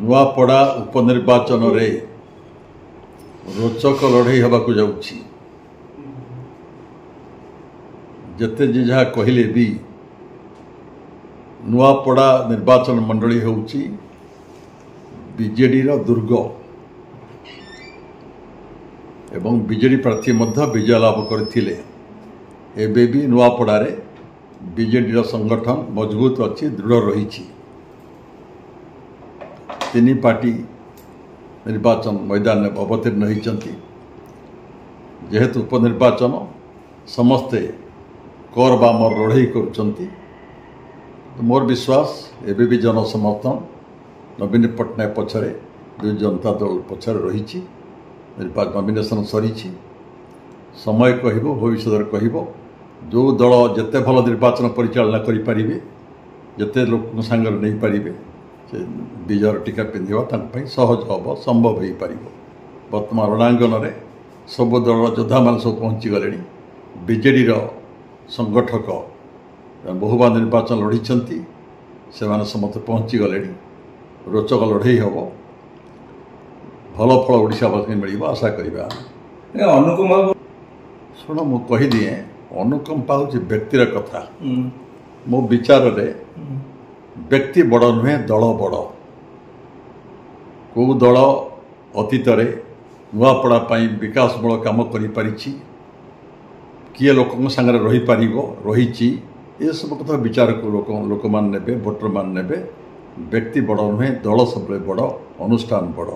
नुआपड़ा उपनिर्वाचन रे रोचक लड़ई हवाकू जाउछि। जते जी जहाँ कहले भी नुआपड़ा निर्वाचन मंडली होउछि बीजेडी रो दुर्ग एवं बीजेडी प्रार्थी मध्य विजय लाभ करथिले। एबे भी नुआपड़ा रे बीजेडी रो संगठन मजबूत अच्छी दृढ़ रही। तीन पार्टी निर्वाचन मैदान में अवतीर्ण होती। जेहेतु उपनिर्वाचन समस्ते कर बामर लड़ई कर मोर विश्वास एबे भी जनसमर्थन नवीन पट्टनायक पछरे जो जनता दल पछरे रही। नॉमिनेशन सरी समय कहब भविष्य कहब जो दल जिते भल निर्वाचन परिचालना करें जिते लोक सांगे नहीं पारे से विजयर टीका पिंधा सहज हम संभव हो पार। वर्तमान रणांगन में सब दल योद्धा मान सब पहुँची गले। बीजेडी संगठक बहुबार निर्वाचन लड़ी से समस्त पहुँची गले। रोचक लड़ई हम भल फल ओडावासी मिल आशा करवा। शुण मु कहीदिए अनुकंपा हूँ व्यक्तिर कथा। मो विचार रे व्यक्ति बड़ नुहे दल बड़। कौ दल अतीत नुआपड़ा विकासमूलक काम कर किए लोक सांगे रही ये सब कथा विचार को लोक मान ने भोटर मान ने। व्यक्ति बड़ नुहे दल सब बड़ अनुष्ठान बड़।